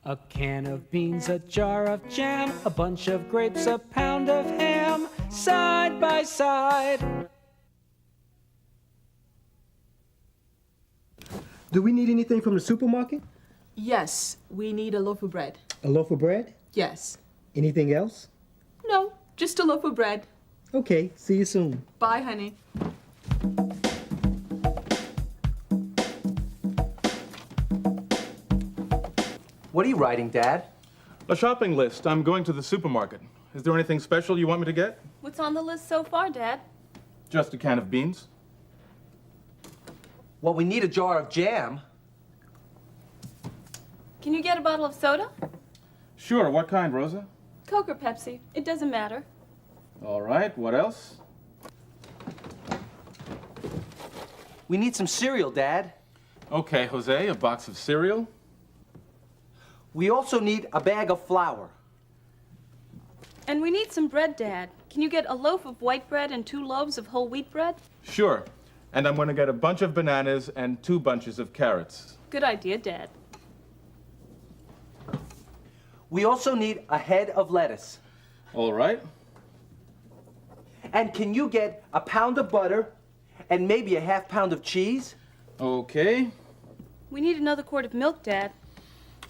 A can of beans, a jar of jam, a bunch of grapes, a pound of ham, side by side. Do we need anything from the supermarket? Yes, we need a loaf of bread. A loaf of bread? Yes. Anything else? No, just a loaf of bread. Okay, see you soon. Bye, honey. What are you writing, Dad? A shopping list. I'm going to the supermarket. Is there anything special you want me to get? What's on the list so far, Dad? Just a can of beans. Well, we need a jar of jam. Can you get a bottle of soda? Sure, what kind, Rosa? Coke or Pepsi? It doesn't matter. All right, what else? We need some cereal, Dad. Okay, Jose, a box of cereal. We also need a bag of flour. And we need some bread, Dad. Can you get a loaf of white bread and 2 loaves of whole wheat bread? Sure. And I'm going to get a bunch of bananas and 2 bunches of carrots. Good idea, Dad. We also need a head of lettuce. All right. And can you get a pound of butter and maybe a half pound of cheese? Okay. We need another quart of milk, Dad.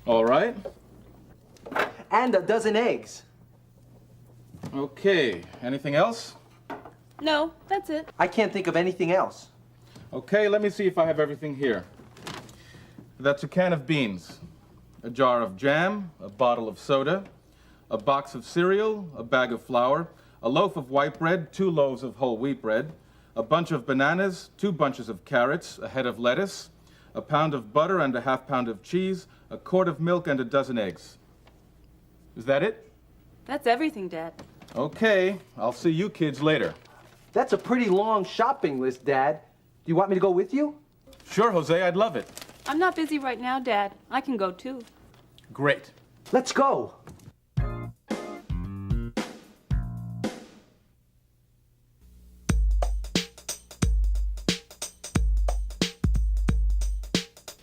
All right. And a dozen eggs. Okay. Anything else? No, that's it. I can't think of anything else. Okay, let me see if I have everything here. That's a can of beans, a jar of jam, a bottle of soda, a box of cereal, a bag of flour, a loaf of white bread, 2 loaves of whole wheat bread, a bunch of bananas, 2 bunches of carrots, a head of lettuce, a pound of butter and a half pound of cheese, a quart of milk and a dozen eggs. Is that it? That's everything, Dad. Okay, I'll see you kids later. That's a pretty long shopping list, Dad. Do you want me to go with you? Sure, Jose, I'd love it. I'm not busy right now, Dad. I can go too. Great. Let's go.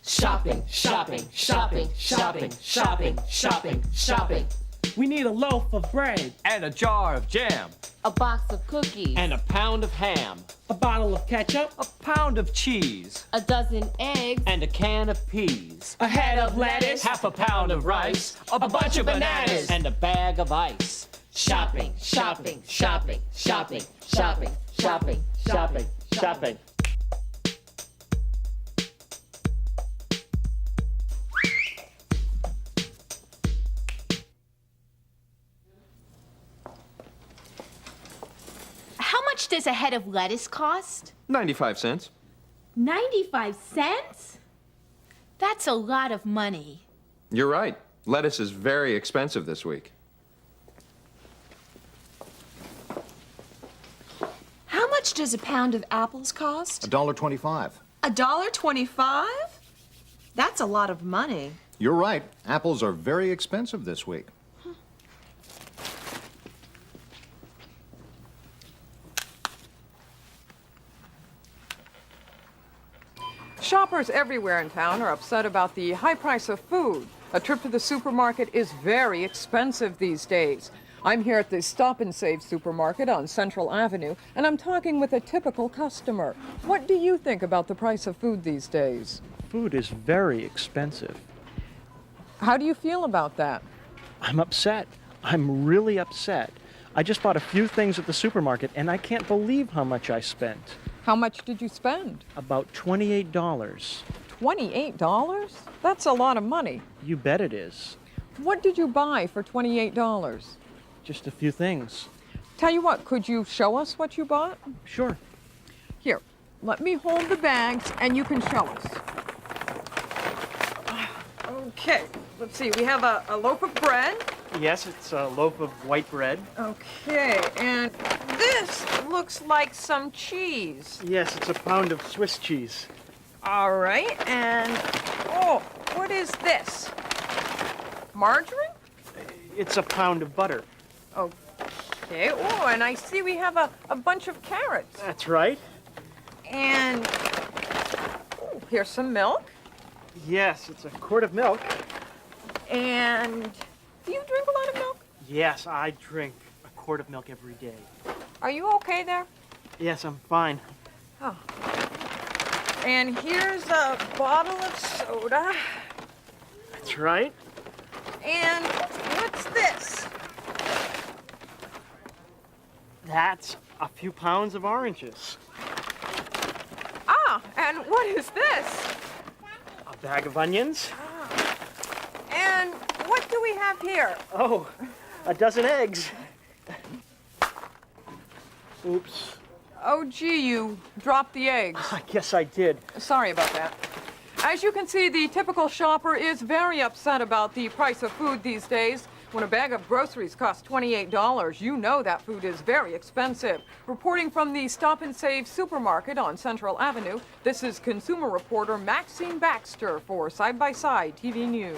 Shopping, shopping, shopping, shopping, shopping, shopping, shopping. We need a loaf of bread, And a jar of jam. A box of cookies. And a pound of ham. a bottle of ketchup, A pound of cheese. a dozen eggs. And a can of peas. a head of lettuce, Half a pound of rice. A bunch of bananas. And a bag of ice. Shopping, shopping, shopping, shopping, shopping, shopping, shopping, shopping. How much does a head of lettuce cost? 95 cents. 95 cents? That's a lot of money. You're right. Lettuce is very expensive this week. How much does a pound of apples cost? $1.25. $1.25? That's a lot of money. You're right. Apples are very expensive this week. Shoppers everywhere in town are upset about the high price of food. A trip to the supermarket is very expensive these days. I'm here at the Stop and Save supermarket on Central Avenue, and I'm talking with a typical customer. What do you think about the price of food these days? Food is very expensive. How do you feel about that? I'm upset. I'm really upset. I just bought a few things at the supermarket, and I can't believe how much I spent. How much did you spend? About $28. $28? That's a lot of money. You bet it is. What did you buy for $28? Just a few things. Tell you what, could you show us what you bought? Sure. Here, let me hold the bags and you can show us. Okay, let's see, we have a loaf of bread. Yes, it's a loaf of white bread. Okay, and this looks like some cheese. Yes, it's a pound of Swiss cheese. All right, and oh, what is this? Margarine? It's a pound of butter. Okay, oh, and I see we have a bunch of carrots. That's right. And oh, here's some milk. Yes, it's a quart of milk. And do you drink a lot of milk? Yes, I drink a quart of milk every day. Are you okay there? Yes, I'm fine. Oh. And here's a bottle of soda. That's right. And what's this? That's a few pounds of oranges. Ah, and what is this? A bag of onions. And what do we have here? Oh, a dozen eggs. Oops. Oh, gee, you dropped the eggs. I guess I did. Sorry about that. As you can see, the typical shopper is very upset about the price of food these days. When a bag of groceries costs $28, you know that food is very expensive. Reporting from the Stop and Save supermarket on Central Avenue, this is consumer reporter Maxine Baxter for Side by Side TV News.